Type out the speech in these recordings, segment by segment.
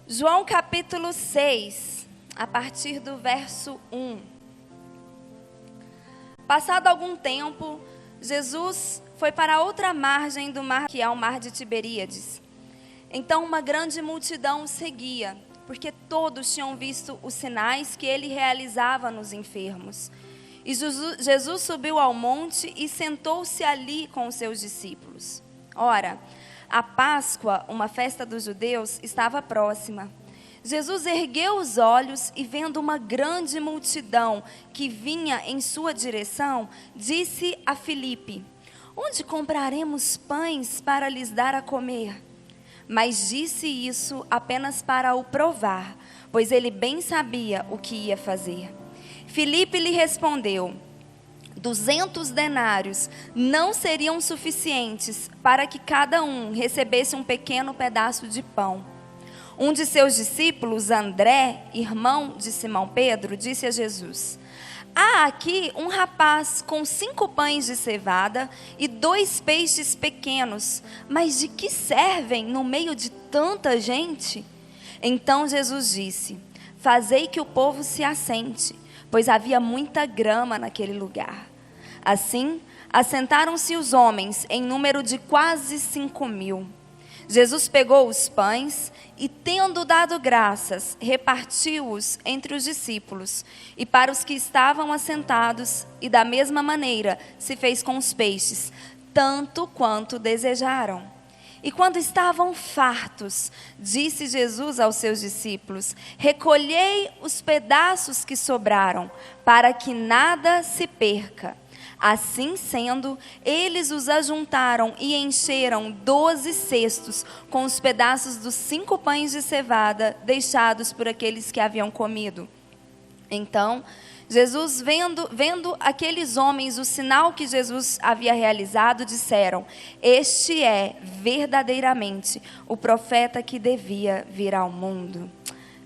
João capítulo 6, a partir do verso 1. Passado algum tempo, Jesus foi para outra margem do mar, que é o mar de Tiberíades. Então uma grande multidão o seguia, porque todos tinham visto os sinais que ele realizava nos enfermos. E Jesus subiu ao monte e sentou-se ali com os seus discípulos. Ora, a Páscoa, uma festa dos judeus, estava próxima. Jesus ergueu os olhos e, vendo uma grande multidão que vinha em sua direção, disse a Filipe: onde compraremos pães para lhes dar a comer? Mas disse isso apenas para o provar, pois ele bem sabia o que ia fazer. Filipe lhe respondeu: 200 denários não seriam suficientes para que cada um recebesse um pequeno pedaço de pão. Um de seus discípulos, André, irmão de Simão Pedro, disse a Jesus: há aqui um rapaz com 5 pães de cevada e 2 peixes pequenos, mas de que servem no meio de tanta gente? Então Jesus disse: fazei que o povo se assente, pois havia muita grama naquele lugar. Assim, assentaram-se os homens, em número de quase 5.000. Jesus pegou os pães e, tendo dado graças, repartiu-os entre os discípulos e para os que estavam assentados, e da mesma maneira se fez com os peixes, tanto quanto desejaram. E quando estavam fartos, disse Jesus aos seus discípulos: recolhei os pedaços que sobraram, para que nada se perca. Assim sendo, eles os ajuntaram e encheram 12 cestos com os pedaços dos 5 pães de cevada deixados por aqueles que haviam comido. Então, Jesus, vendo aqueles homens o sinal que Jesus havia realizado, disseram: este é verdadeiramente o profeta que devia vir ao mundo.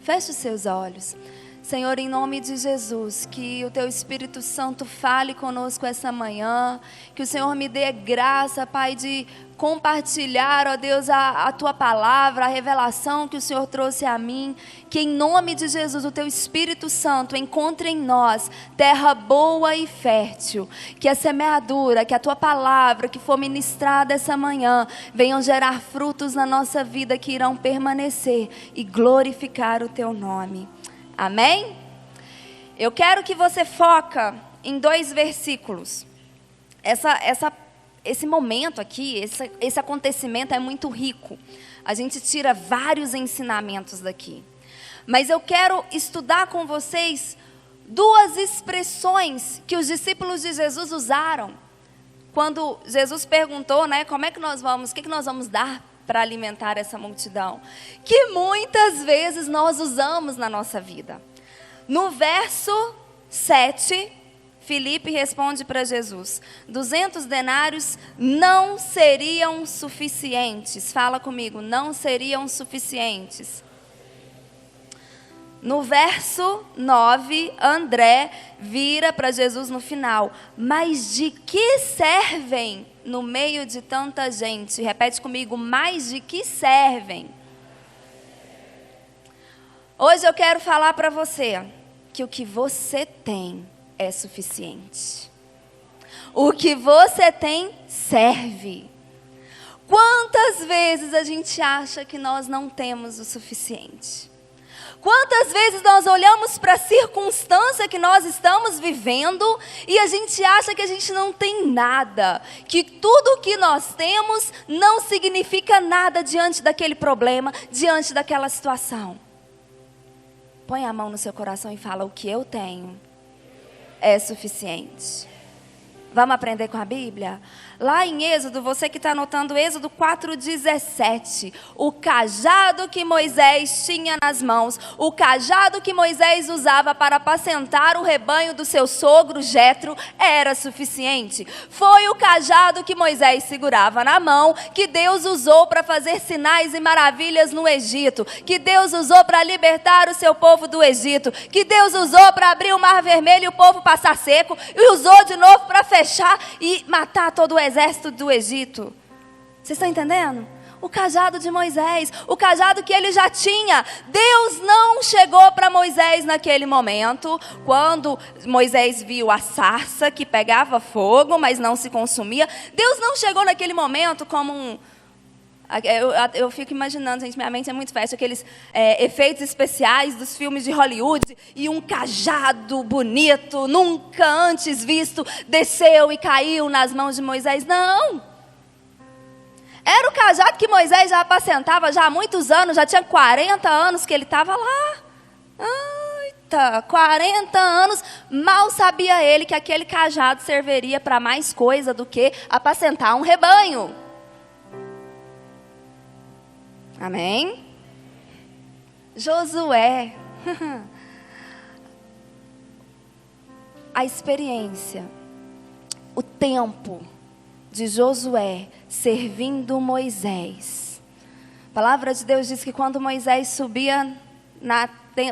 Feche os seus olhos. Senhor, em nome de Jesus, que o Teu Espírito Santo fale conosco essa manhã, que o Senhor me dê graça, Pai, de compartilhar, ó Deus, a Tua palavra, a revelação que o Senhor trouxe a mim, que em nome de Jesus o Teu Espírito Santo encontre em nós terra boa e fértil, que a semeadura, que a Tua palavra que for ministrada essa manhã, venham gerar frutos na nossa vida que irão permanecer e glorificar o Teu nome. Amém? Eu quero que você foca em 2 versículos. Esse momento aqui, esse acontecimento é muito rico. A gente tira vários ensinamentos daqui. Mas eu quero estudar com vocês 2 expressões que os discípulos de Jesus usaram. Quando Jesus perguntou, né, o que nós vamos dar para alimentar essa multidão, que muitas vezes nós usamos na nossa vida. No verso 7, Filipe responde para Jesus: 200 denários não seriam suficientes. Fala comigo, não seriam suficientes. No verso 9, André vira para Jesus no final: mas de que servem no meio de tanta gente? Repete comigo: mas de que servem? Hoje eu quero falar para você que o que você tem é suficiente. O que você tem serve. Quantas vezes a gente acha que nós não temos o suficiente? Quantas vezes nós olhamos para a circunstância que nós estamos vivendo e a gente acha que a gente não tem nada, que tudo que nós temos não significa nada diante daquele problema, diante daquela situação. Põe a mão no seu coração e fala: o que eu tenho é suficiente. Vamos aprender com a Bíblia? Lá em Êxodo, você que está anotando, Êxodo 4,17. O cajado que Moisés tinha nas mãos, o cajado que Moisés usava para apacentar o rebanho do seu sogro Jetro, era suficiente. Foi o cajado que Moisés segurava na mão, que Deus usou para fazer sinais e maravilhas no Egito, que Deus usou para libertar o seu povo do Egito, que Deus usou para abrir o mar vermelho e o povo passar seco, e usou de novo para fechar e matar todo o exército do Egito. Vocês estão entendendo? O cajado de Moisés, o cajado que ele já tinha. Deus não chegou para Moisés naquele momento, quando Moisés viu a sarça que pegava fogo, mas não se consumia. Deus não chegou naquele momento como eu fico imaginando, gente, minha mente é muito fértil, aqueles efeitos especiais dos filmes de Hollywood, e um cajado bonito, nunca antes visto, desceu e caiu nas mãos de Moisés. Não! Era o cajado que Moisés já apacentava já há muitos anos, já tinha 40 anos que ele estava lá. Eita, 40 anos, mal sabia ele que aquele cajado serviria para mais coisa do que apacentar um rebanho. Amém? Josué. A experiência, o tempo de Josué servindo Moisés. A palavra de Deus diz que quando Moisés subia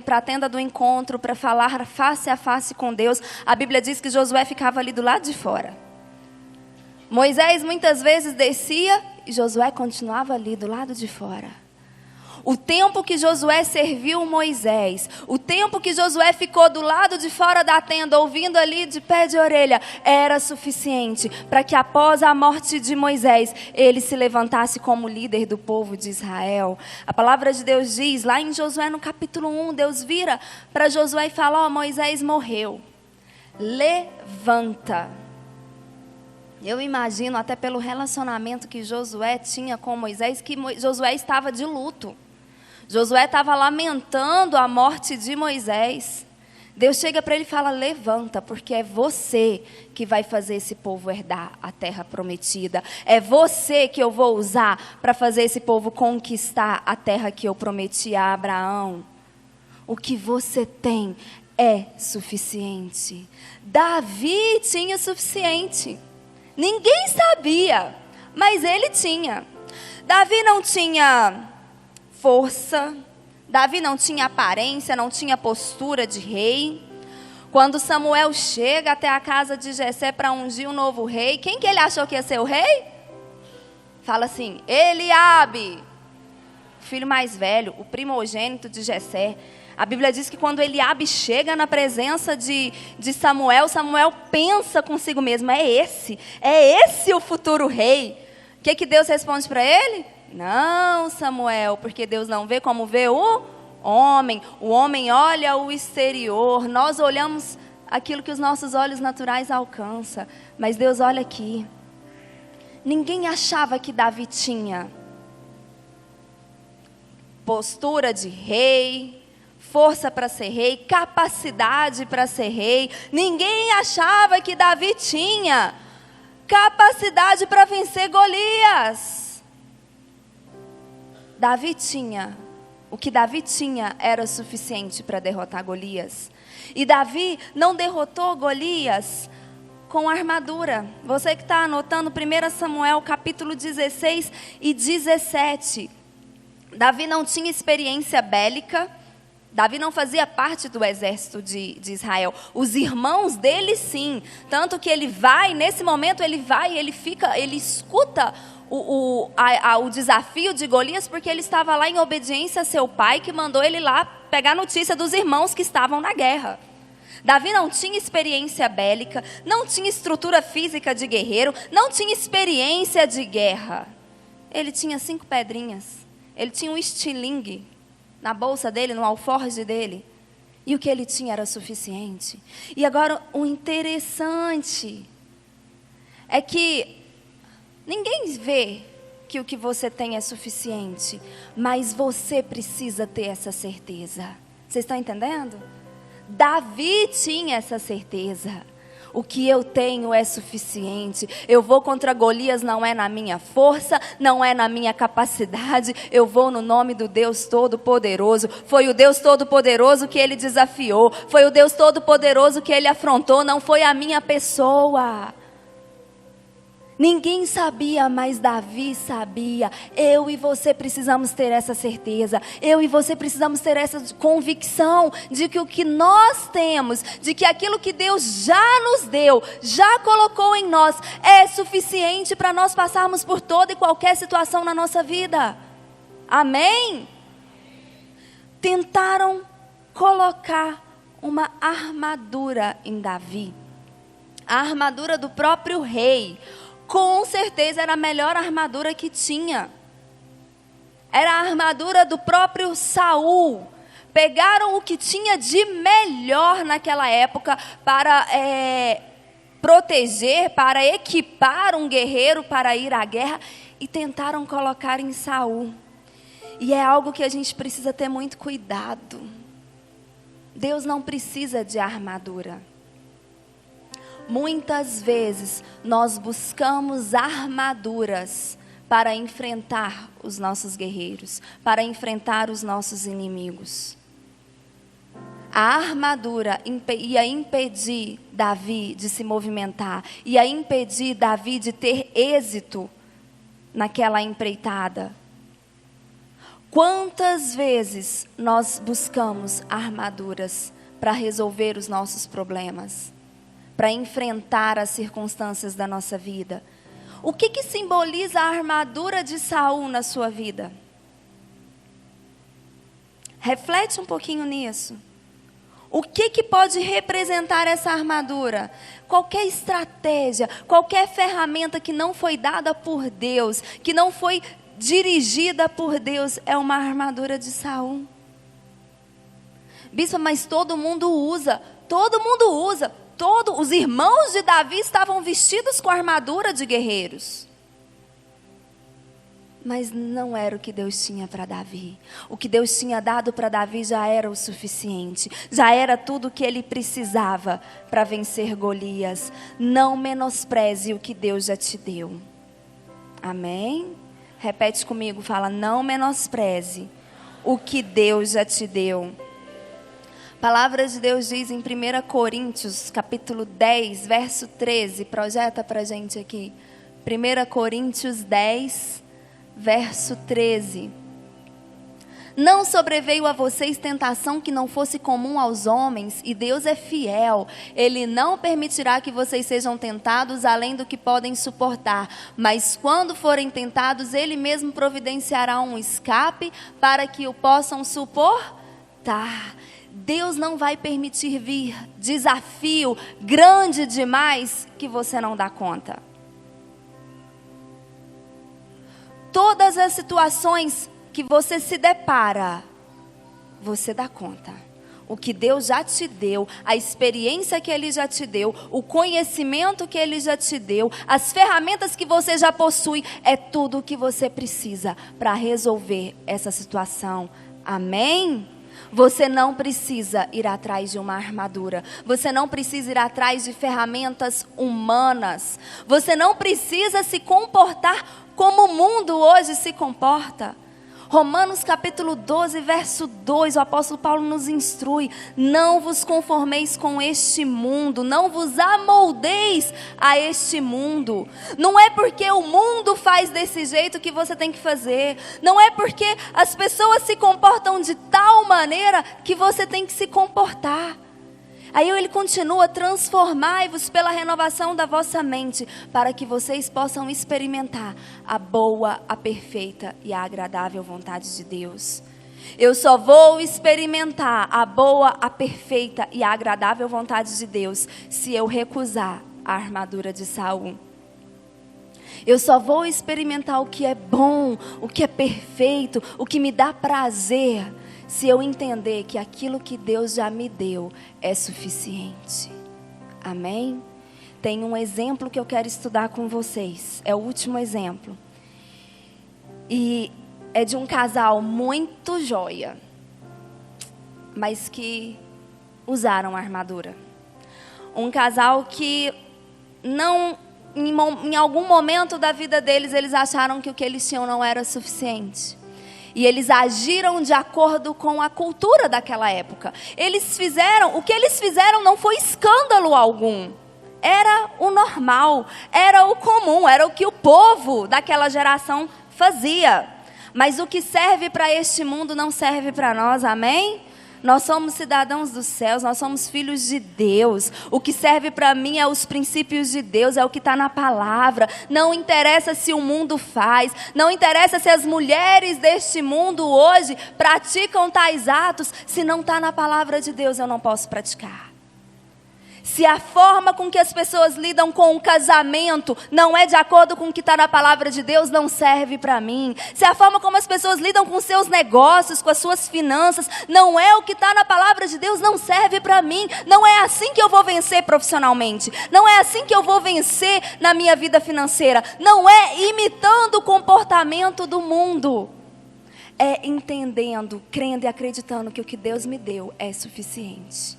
para a tenda do encontro, para falar face a face com Deus, a Bíblia diz que Josué ficava ali do lado de fora. Moisés muitas vezes descia e Josué continuava ali do lado de fora. O tempo que Josué serviu Moisés, o tempo que Josué ficou do lado de fora da tenda, ouvindo ali de pé de orelha, era suficiente para que após a morte de Moisés, ele se levantasse como líder do povo de Israel. A palavra de Deus diz, lá em Josué no capítulo 1, Deus vira para Josué e fala, Moisés morreu, levanta. Eu imagino, até pelo relacionamento que Josué tinha com Moisés, que Josué estava de luto. Josué estava lamentando a morte de Moisés. Deus chega para ele e fala, levanta, porque é você que vai fazer esse povo herdar a terra prometida. É você que eu vou usar para fazer esse povo conquistar a terra que eu prometi a Abraão. O que você tem é suficiente. Davi tinha suficiente. Ninguém sabia, mas ele tinha. Davi não tinha força, Davi não tinha aparência, não tinha postura de rei. Quando Samuel chega até a casa de Jessé para ungir um novo rei, quem que ele achou que ia ser o rei? Fala assim, Eliabe, o filho mais velho, o primogênito de Jessé. A Bíblia diz que quando Eliabe chega na presença de Samuel, Samuel pensa consigo mesmo, é esse o futuro rei. O que Deus responde para ele? Não, Samuel, porque Deus não vê como vê o homem. O homem olha o exterior, nós olhamos aquilo que os nossos olhos naturais alcançam, mas Deus olha aqui. Ninguém achava que Davi tinha postura de rei, força para ser rei, capacidade para ser rei. Ninguém achava que Davi tinha capacidade para vencer Golias. Davi tinha, o que Davi tinha era suficiente para derrotar Golias. E Davi não derrotou Golias com armadura. Você que está anotando 1 Samuel capítulo 16 e 17. Davi não tinha experiência bélica. Davi não fazia parte do exército de Israel. Os irmãos dele sim. Tanto que ele vai, nesse momento ele escuta o desafio de Golias, porque ele estava lá em obediência a seu pai, que mandou ele lá pegar notícia dos irmãos que estavam na guerra. Davi não tinha experiência bélica, não tinha estrutura física de guerreiro, não tinha experiência de guerra. Ele tinha 5 pedrinhas, ele tinha um estilingue na bolsa dele, no alforje dele, e o que ele tinha era suficiente. E agora o interessante é que ninguém vê que o que você tem é suficiente, mas você precisa ter essa certeza. Vocês estão entendendo? Davi tinha essa certeza. O que eu tenho é suficiente. Eu vou contra Golias, não é na minha força, não é na minha capacidade. Eu vou no nome do Deus Todo-Poderoso. Foi o Deus Todo-Poderoso que ele desafiou. Foi o Deus Todo-Poderoso que ele afrontou. Não foi a minha pessoa. Ninguém sabia, mas Davi sabia. Eu e você precisamos ter essa certeza. Eu e você precisamos ter essa convicção de que o que nós temos, de que aquilo que Deus já nos deu, já colocou em nós, é suficiente para nós passarmos por toda e qualquer situação na nossa vida. Amém? Tentaram colocar uma armadura em Davi. A armadura do próprio rei. Com certeza era a melhor armadura que tinha. Era a armadura do próprio Saul. Pegaram o que tinha de melhor naquela época para proteger, para equipar um guerreiro para ir à guerra e tentaram colocar em Saul. E é algo que a gente precisa ter muito cuidado. Deus não precisa de armadura. Muitas vezes nós buscamos armaduras para enfrentar os nossos guerreiros, para enfrentar os nossos inimigos. A armadura ia impedir Davi de se movimentar, ia impedir Davi de ter êxito naquela empreitada. Quantas vezes nós buscamos armaduras para resolver os nossos problemas? Para enfrentar as circunstâncias da nossa vida. O que simboliza a armadura de Saul na sua vida? Reflete um pouquinho nisso. O que pode representar essa armadura? Qualquer estratégia, qualquer ferramenta que não foi dada por Deus, que não foi dirigida por Deus, é uma armadura de Saul. Bispa, mas todo mundo usa. Todo mundo usa. Os irmãos de Davi estavam vestidos com armadura de guerreiros. Mas não era o que Deus tinha para Davi. O que Deus tinha dado para Davi já era o suficiente. Já era tudo o que ele precisava para vencer Golias. Não menospreze o que Deus já te deu. Amém? Repete comigo, fala, não menospreze o que Deus já te deu. A palavra de Deus diz em 1 Coríntios, capítulo 10, verso 13. Projeta para a gente aqui. 1 Coríntios 10, verso 13. Não sobreveio a vocês tentação que não fosse comum aos homens, e Deus é fiel. Ele não permitirá que vocês sejam tentados além do que podem suportar. Mas quando forem tentados, Ele mesmo providenciará um escape para que o possam suportar. Deus não vai permitir vir desafio grande demais que você não dá conta. Todas as situações que você se depara, você dá conta. O que Deus já te deu, a experiência que Ele já te deu, o conhecimento que Ele já te deu, as ferramentas que você já possui, é tudo o que você precisa para resolver essa situação. Amém? Você não precisa ir atrás de uma armadura. Você não precisa ir atrás de ferramentas humanas. Você não precisa se comportar como o mundo hoje se comporta. Romanos capítulo 12, verso 2, o apóstolo Paulo nos instrui: não vos conformeis com este mundo, não vos amoldeis a este mundo. Não é porque o mundo faz desse jeito que você tem que fazer. Não é porque as pessoas se comportam de tal maneira que você tem que se comportar. Aí ele continua: transformai-vos pela renovação da vossa mente, para que vocês possam experimentar a boa, a perfeita e a agradável vontade de Deus. Eu só vou experimentar a boa, a perfeita e a agradável vontade de Deus se eu recusar a armadura de Saul. Eu só vou experimentar o que é bom, o que é perfeito, o que me dá prazer, se eu entender que aquilo que Deus já me deu é suficiente. Amém? Tem um exemplo que eu quero estudar com vocês. É o último exemplo. E é de um casal muito joia, mas que usaram armadura. Um casal que não, em algum momento da vida deles, eles acharam que o que eles tinham não era suficiente. E eles agiram de acordo com a cultura daquela época. O que eles fizeram não foi escândalo algum. Era o normal, era o comum, era o que o povo daquela geração fazia. Mas o que serve para este mundo não serve para nós, amém? Nós somos cidadãos dos céus, nós somos filhos de Deus. O que serve para mim é os princípios de Deus, é o que está na palavra. Não interessa se o mundo faz, não interessa se as mulheres deste mundo hoje praticam tais atos. Se não está na palavra de Deus, eu não posso praticar. Se a forma com que as pessoas lidam com o casamento não é de acordo com o que está na palavra de Deus, não serve para mim. Se a forma como as pessoas lidam com seus negócios, com as suas finanças, não é o que está na palavra de Deus, não serve para mim. Não é assim que eu vou vencer profissionalmente. Não é assim que eu vou vencer na minha vida financeira. Não é imitando o comportamento do mundo. É entendendo, crendo e acreditando que o que Deus me deu é suficiente.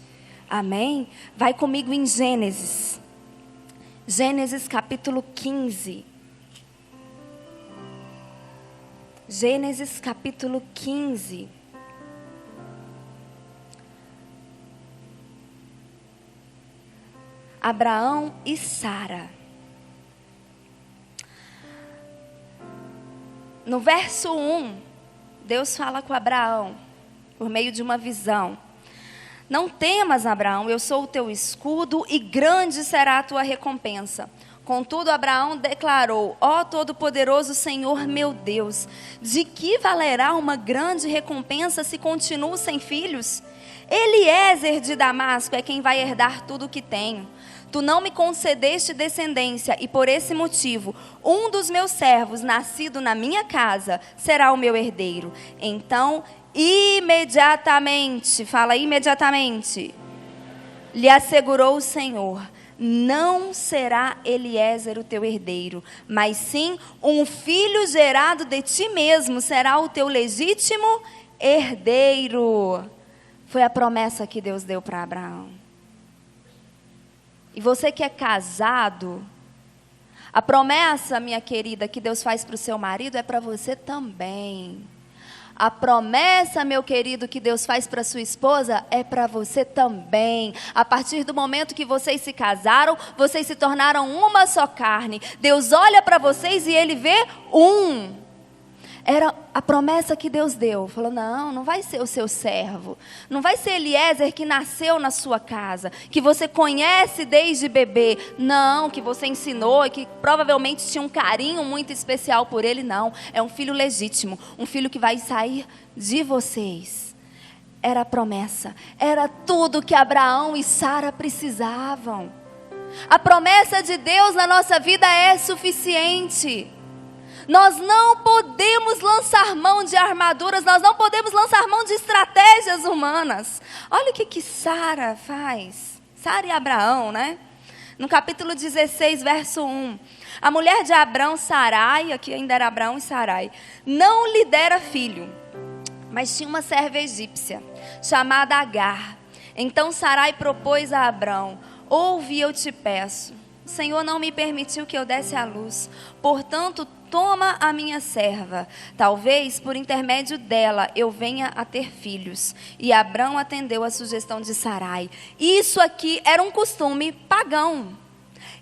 Amém? Vai comigo em Gênesis. Gênesis capítulo 15. Gênesis capítulo 15. Abraão e Sara. No verso 1, Deus fala com Abraão, por meio de uma visão. Não temas, Abraão, eu sou o teu escudo e grande será a tua recompensa. Contudo, Abraão declarou: ó Todo-Poderoso Senhor meu Deus, de que valerá uma grande recompensa se continuo sem filhos? Eliezer de Damasco é quem vai herdar tudo o que tenho. Tu não me concedeste descendência e por esse motivo, um dos meus servos, nascido na minha casa, será o meu herdeiro. Então, imediatamente, fala imediatamente, lhe assegurou o Senhor: não será Eliezer o teu herdeiro, mas sim um filho gerado de ti mesmo será o teu legítimo herdeiro. Foi a promessa que Deus deu para Abraão. E você que é casado, a promessa, minha querida, que Deus faz para o seu marido é para você também. A promessa, meu querido, que Deus faz para sua esposa é para você também. A partir do momento que vocês se casaram, vocês se tornaram uma só carne. Deus olha para vocês e Ele vê um. Era a promessa que Deus deu. Falou: não vai ser o seu servo. Não vai ser Eliezer que nasceu na sua casa, que você conhece desde bebê. Não, que você ensinou e que provavelmente tinha um carinho muito especial por ele. Não, é um filho legítimo. Um filho que vai sair de vocês. Era a promessa. Era tudo que Abraão e Sara precisavam. A promessa de Deus na nossa vida é suficiente. Nós não podemos lançar mão de armaduras, nós não podemos lançar mão de estratégias humanas. Olha o que Sara faz. Sara e Abraão, né? No capítulo 16, verso 1. A mulher de Abraão, Sarai, aqui ainda era Abraão e Sarai, não lhe dera filho, mas tinha uma serva egípcia, chamada Agar. Então Sarai propôs a Abraão: ouve, eu te peço. O Senhor não me permitiu que eu desse à luz, portanto, toma a minha serva, talvez por intermédio dela eu venha a ter filhos. E Abrão atendeu a sugestão de Sarai. Isso aqui era um costume pagão.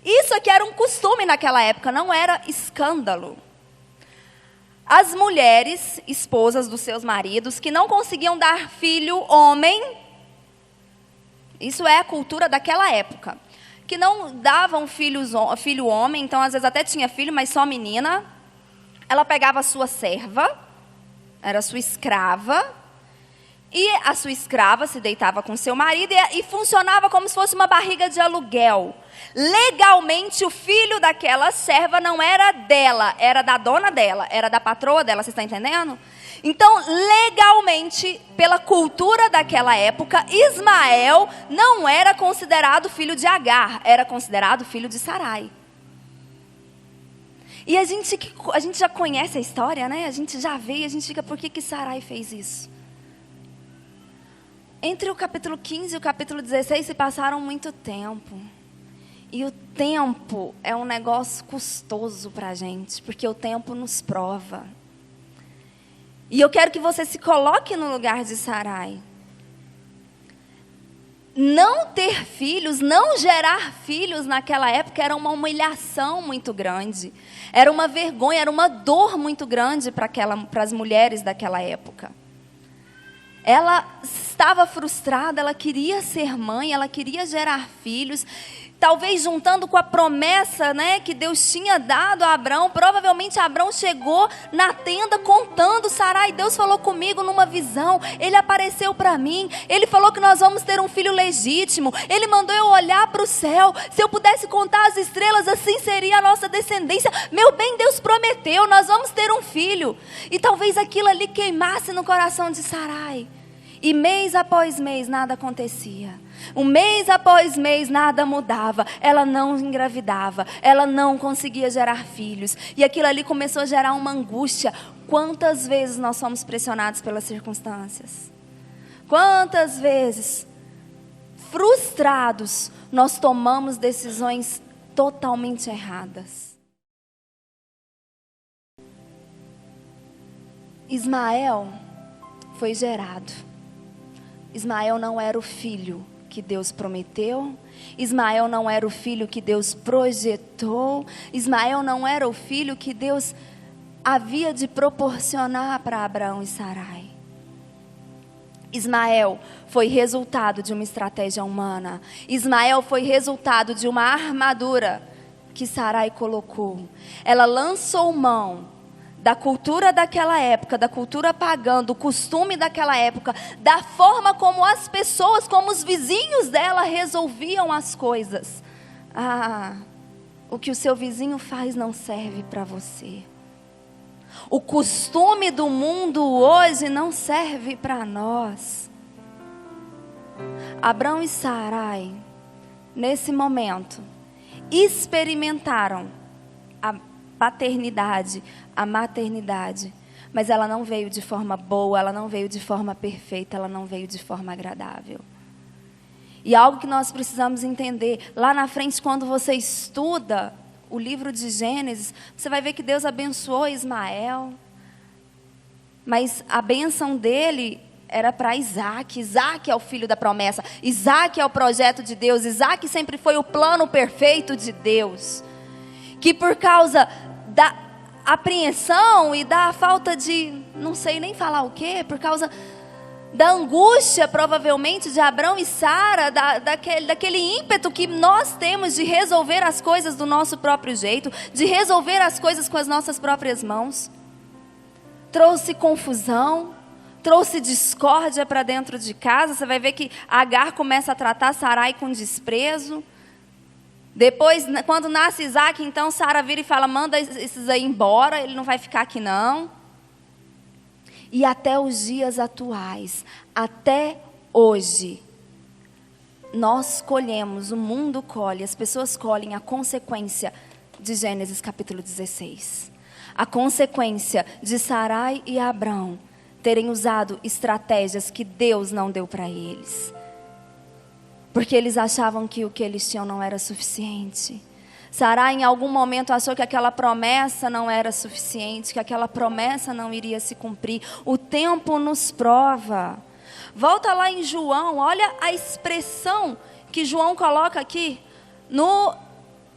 Isso aqui era um costume naquela época, não era escândalo. As mulheres, esposas dos seus maridos, que não conseguiam dar filho homem, isso é a cultura daquela época, que não davam filho homem, então às vezes até tinha filho, mas só menina. Ela pegava a sua serva, era sua escrava, e a sua escrava se deitava com seu marido e funcionava como se fosse uma barriga de aluguel. Legalmente, o filho daquela serva não era dela, era da dona dela, era da patroa dela, você está entendendo? Então, legalmente, pela cultura daquela época, Ismael não era considerado filho de Agar, era considerado filho de Sarai. E a gente já conhece a história, né? A gente já vê e a gente fica: por que Sarai fez isso? Entre o capítulo 15 e o capítulo 16 se passaram muito tempo. E o tempo é um negócio custoso para a gente, porque o tempo nos prova. E eu quero que você se coloque no lugar de Sarai. não ter filhos, não gerar filhos naquela época era uma humilhação muito grande. Era uma vergonha, era uma dor muito grande para as mulheres daquela época. Ela estava frustrada, ela queria ser mãe, ela queria gerar filhos. Talvez juntando com a promessa, né, que Deus tinha dado a Abrão. Provavelmente Abrão chegou na tenda contando: Sarai, Deus falou comigo numa visão, Ele apareceu para mim, Ele falou que nós vamos ter um filho legítimo, Ele mandou eu olhar para o céu, se eu pudesse contar as estrelas, assim seria a nossa descendência. Meu bem, Deus prometeu, nós vamos ter um filho. E talvez aquilo ali queimasse no coração de Sarai. E mês após mês nada acontecia. Um mês após mês nada mudava. Ela não engravidava. Ela não conseguia gerar filhos. E aquilo ali começou a gerar uma angústia. Quantas vezes nós somos pressionados pelas circunstâncias? Quantas vezes, frustrados, nós tomamos decisões totalmente erradas? Ismael foi gerado. Ismael não era o filho que Deus prometeu. Ismael não era o filho que Deus projetou. Ismael não era o filho que Deus havia de proporcionar para Abraão e Sarai. Ismael foi resultado de uma estratégia humana. Ismael foi resultado de uma armadura que Sarai colocou. Ela lançou mão da cultura daquela época, da cultura pagã, do costume daquela época, da forma como as pessoas, como os vizinhos dela resolviam as coisas. O que o seu vizinho faz não serve para você. O costume do mundo hoje não serve para nós. Abrão e Sarai, nesse momento, experimentaram a paternidade, a maternidade, mas ela não veio de forma boa, ela não veio de forma perfeita, ela não veio de forma agradável. E algo que nós precisamos entender, lá na frente, quando você estuda o livro de Gênesis, você vai ver que Deus abençoou Ismael, mas a bênção dele era para Isaac. Isaac é o filho da promessa, Isaac é o projeto de Deus, Isaac sempre foi o plano perfeito de Deus, que por causa da apreensão e da falta de, não sei nem falar o quê, por causa da angústia provavelmente de Abrão e Sara, daquele ímpeto que nós temos de resolver as coisas do nosso próprio jeito, de resolver as coisas com as nossas próprias mãos, trouxe confusão, trouxe discórdia para dentro de casa. Você vai ver que Agar começa a tratar Sarai com desprezo. Depois, quando nasce Isaac, então Sara vira e fala: manda esses aí embora, ele não vai ficar aqui não. E até os dias atuais, até hoje, nós colhemos, o mundo colhe, as pessoas colhem a consequência de Gênesis capítulo 16. A consequência de Sarai e Abrão terem usado estratégias que Deus não deu para eles. Porque eles achavam que o que eles tinham não era suficiente. Sarai em algum momento achou que aquela promessa não era suficiente, que aquela promessa não iria se cumprir. O tempo nos prova. Volta lá em João, olha a expressão que João coloca aqui no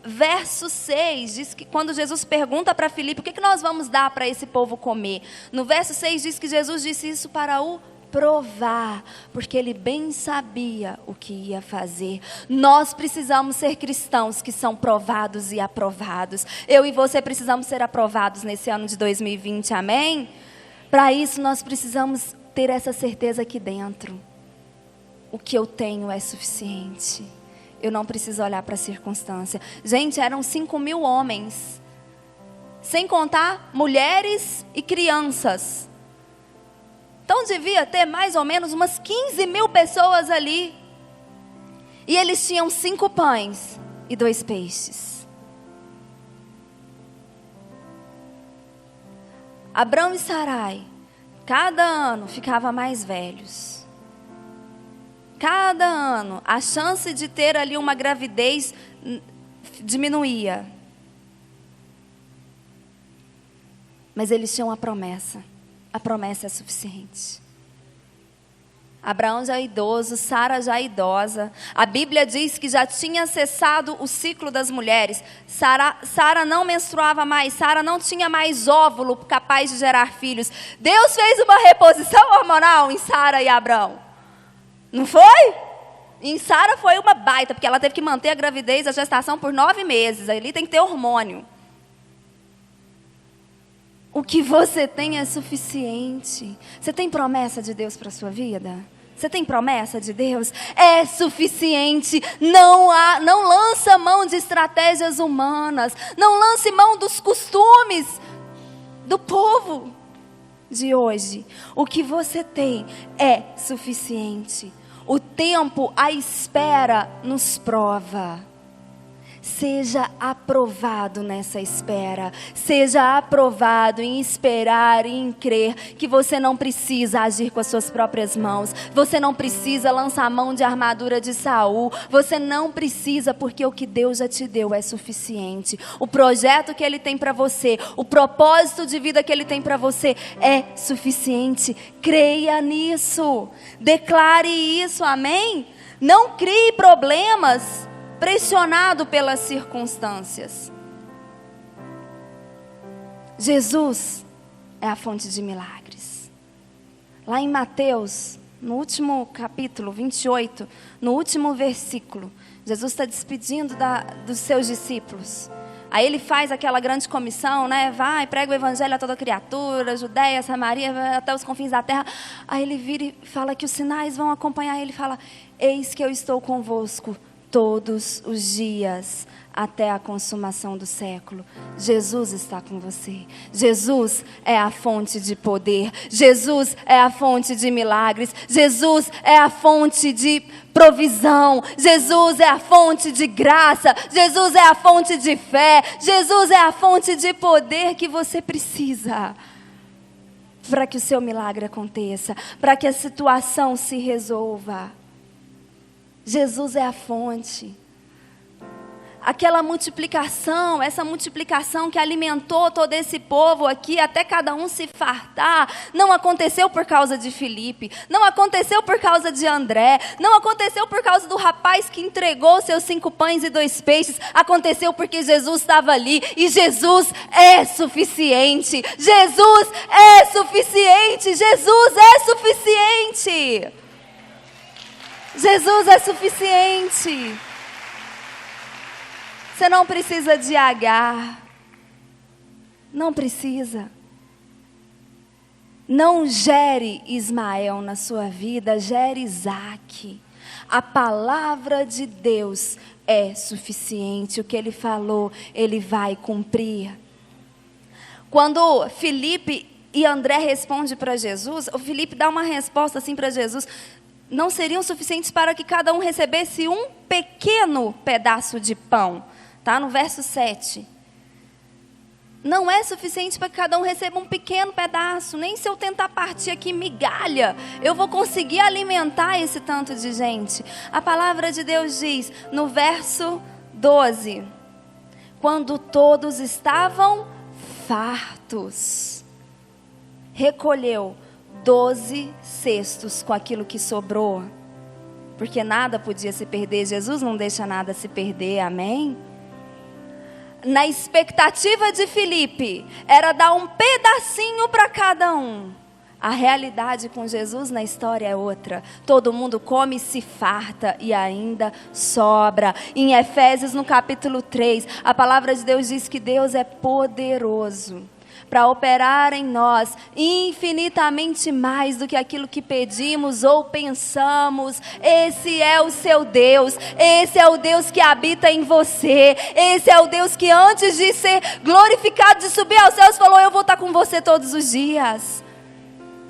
verso 6. Diz que quando Jesus pergunta para Filipe: o que nós vamos dar para esse povo comer? No verso 6 diz que Jesus disse isso para o provar, porque ele bem sabia o que ia fazer. Nós precisamos ser cristãos que são provados e aprovados. Eu e você precisamos ser aprovados nesse ano de 2020, amém? Para isso nós precisamos ter essa certeza aqui dentro. O que eu tenho é suficiente. Eu não preciso olhar para a circunstância. Gente, eram 5.000 homens, sem contar mulheres e crianças. Então devia ter mais ou menos umas 15.000 pessoas ali. E eles tinham 5 pães e 2 peixes. Abrão e Sarai, cada ano ficavam mais velhos. Cada ano a chance de ter ali uma gravidez diminuía. Mas eles tinham a promessa. A promessa é suficiente. Abraão já é idoso, Sara já é idosa. A Bíblia diz que já tinha cessado o ciclo das mulheres. Sara não menstruava mais, Sara não tinha mais óvulo capaz de gerar filhos. Deus fez uma reposição hormonal em Sara e Abraão. Não foi? Em Sara foi uma baita, porque ela teve que manter a gravidez, a gestação por 9 meses. Ali tem que ter hormônio. O que você tem é suficiente. Você tem promessa de Deus para a sua vida? Você tem promessa de Deus? É suficiente. Não lança mão de estratégias humanas. Não lance mão dos costumes do povo de hoje. O que você tem é suficiente. O tempo, a espera nos prova. Seja aprovado nessa espera. Seja aprovado em esperar e em crer que você não precisa agir com as suas próprias mãos. Você não precisa lançar mão de armadura de Saul. Você não precisa, porque o que Deus já te deu é suficiente. O projeto que Ele tem para você, o propósito de vida que Ele tem para você é suficiente. Creia nisso. Declare isso, amém? Não crie problemas pressionado pelas circunstâncias. Jesus é a fonte de milagres. Lá em Mateus, no último capítulo 28, no último versículo, Jesus está despedindo dos seus discípulos. Aí ele faz aquela grande comissão, né? Vai, prega o evangelho a toda criatura, Judeia, Samaria, até os confins da terra. Aí ele vira e fala que os sinais vão acompanhar ele. Fala, eis que eu estou convosco todos os dias, até a consumação do século. Jesus está com você. Jesus é a fonte de poder. Jesus é a fonte de milagres. Jesus é a fonte de provisão. Jesus é a fonte de graça. Jesus é a fonte de fé. Jesus é a fonte de poder que você precisa para que o seu milagre aconteça, para que a situação se resolva. Jesus é a fonte. Aquela multiplicação, essa multiplicação que alimentou todo esse povo aqui, até cada um se fartar, não aconteceu por causa de Filipe, não aconteceu por causa de André, não aconteceu por causa do rapaz que entregou seus 5 pães e 2 peixes, aconteceu porque Jesus estava ali, e Jesus é suficiente, Jesus é suficiente, Jesus é suficiente. Jesus é suficiente. Você não precisa de Agar. Não precisa. Não gere Ismael na sua vida, gere Isaque. A palavra de Deus é suficiente. O que Ele falou, Ele vai cumprir. Quando Filipe e André respondem para Jesus, o Filipe dá uma resposta assim para Jesus: não seriam suficientes para que cada um recebesse um pequeno pedaço de pão. Está no verso 7. Não é suficiente para que cada um receba um pequeno pedaço. Nem se eu tentar partir aqui migalha, eu vou conseguir alimentar esse tanto de gente. A palavra de Deus diz, no verso 12, quando todos estavam fartos, recolheu 12 cestos com aquilo que sobrou, porque nada podia se perder. Jesus não deixa nada se perder, amém? Na expectativa de Filipe, era dar um pedacinho para cada um. A realidade com Jesus na história é outra. Todo mundo come e se farta e ainda sobra. Em Efésios, no capítulo 3, a palavra de Deus diz que Deus é poderoso para operar em nós infinitamente mais do que aquilo que pedimos ou pensamos. Esse é o seu Deus, esse é o Deus que habita em você, esse é o Deus que antes de ser glorificado, de subir aos céus, falou, eu vou estar com você todos os dias.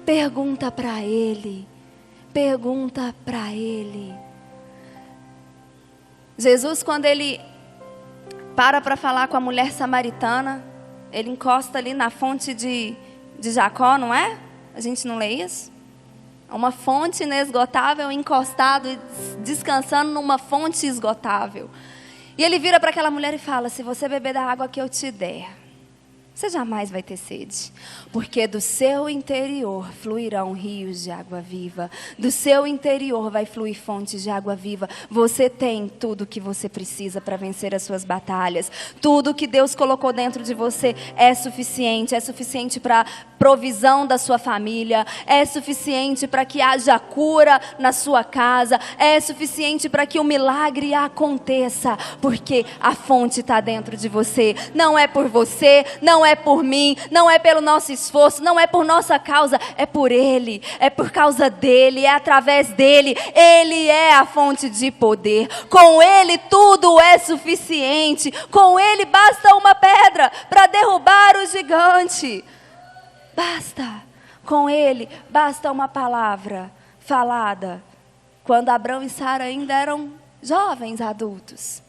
Pergunta para Ele, pergunta para Ele. Jesus, quando Ele para falar com a mulher samaritana, Ele encosta ali na fonte de Jacó, não é? A gente não lê isso? Uma fonte inesgotável, encostado e descansando numa fonte esgotável. E Ele vira para aquela mulher e fala, se você beber da água que eu te der, você jamais vai ter sede, porque do seu interior fluirão rios de água viva, do seu interior vai fluir fontes de água viva. Você tem tudo o que você precisa para vencer as suas batalhas, tudo que Deus colocou dentro de você é suficiente para provisão da sua família, é suficiente para que haja cura na sua casa, é suficiente para que o milagre aconteça, porque a fonte está dentro de você. Não é por você, não é por mim, não é pelo nosso esforço, não é por nossa causa, é por Ele, é por causa dEle, é através dEle. Ele é a fonte de poder, com Ele tudo é suficiente, com Ele basta uma pedra para derrubar o gigante. Basta, com Ele basta uma palavra falada, quando Abrão e Sara ainda eram jovens adultos,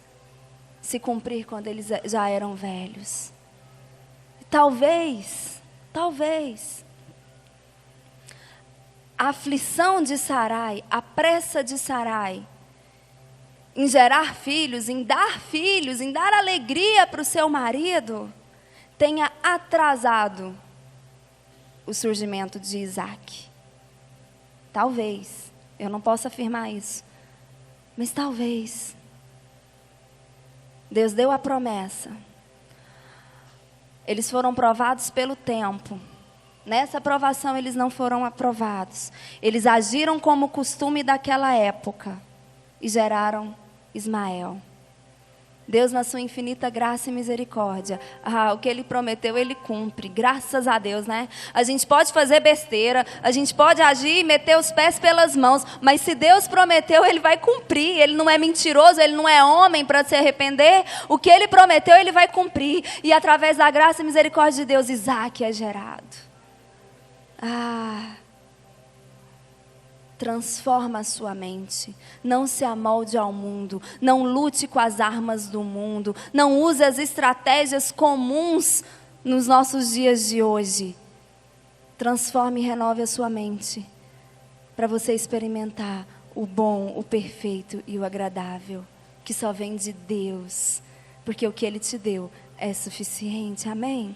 se cumprir quando eles já eram velhos. Talvez, a aflição de Sarai, a pressa de Sarai, em gerar filhos, em dar alegria para o seu marido, tenha atrasado o surgimento de Isaac. Talvez, eu não posso afirmar isso, mas talvez. Deus deu a promessa. Eles foram provados pelo tempo. Nessa provação eles não foram aprovados. Eles agiram como costume daquela época e geraram Ismael. Deus, na sua infinita graça e misericórdia, o que Ele prometeu, Ele cumpre. Graças a Deus, né? A gente pode fazer besteira, a gente pode agir e meter os pés pelas mãos, mas se Deus prometeu, Ele vai cumprir. Ele não é mentiroso, Ele não é homem para se arrepender. O que Ele prometeu, Ele vai cumprir. E através da graça e misericórdia de Deus, Isaac é gerado. Transforma a sua mente, não se amolde ao mundo, não lute com as armas do mundo, não use as estratégias comuns nos nossos dias de hoje. Transforme e renove a sua mente, para você experimentar o bom, o perfeito e o agradável, que só vem de Deus, porque o que Ele te deu é suficiente, amém?